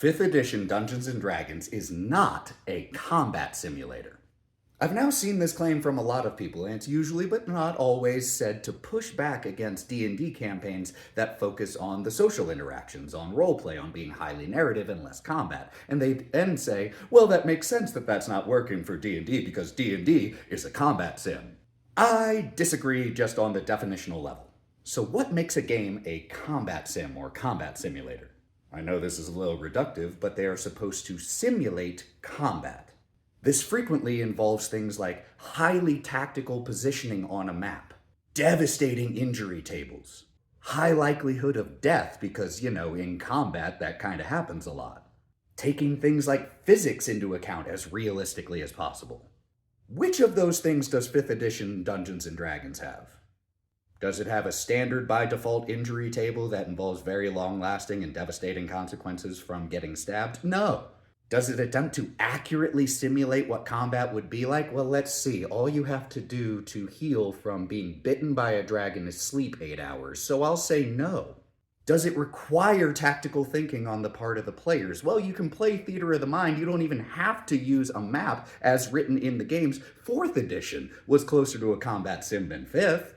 5th edition Dungeons & Dragons is not a combat simulator. I've now seen this claim from a lot of people, and it's usually, but not always, said to push back against D&D campaigns that focus on the social interactions, on roleplay, on being highly narrative and less combat. And they then say, well, that makes sense that that's not working for D&D because D&D is a combat sim. I disagree just on the definitional level. So what makes a game a combat sim or combat simulator? I know this is a little reductive, but they are supposed to simulate combat. This frequently involves things like highly tactical positioning on a map, devastating injury tables, high likelihood of death because, in combat that kind of happens a lot, taking things like physics into account as realistically as possible. Which of those things does 5th edition Dungeons & Dragons have? Does it have a standard by default injury table that involves very long-lasting and devastating consequences from getting stabbed? No. Does it attempt to accurately simulate what combat would be like? Well, let's see. All you have to do to heal from being bitten by a dragon is sleep 8 hours, so I'll say no. Does it require tactical thinking on the part of the players? Well, you can play Theater of the Mind. You don't even have to use a map as written in the games. 4th edition was closer to a combat sim than 5th.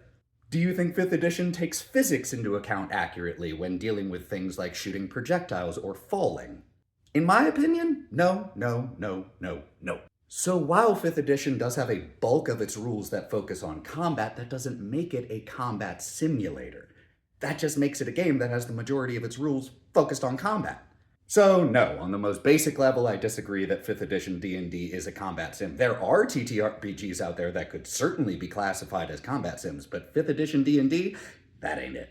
Do you think 5th edition takes physics into account accurately when dealing with things like shooting projectiles or falling? In my opinion, no. So while 5th edition does have a bulk of its rules that focus on combat, that doesn't make it a combat simulator. That just makes it a game that has the majority of its rules focused on combat. So no, on the most basic level, I disagree that 5th edition D&D is a combat sim. There are TTRPGs out there that could certainly be classified as combat sims, but 5th edition D&D, that ain't it.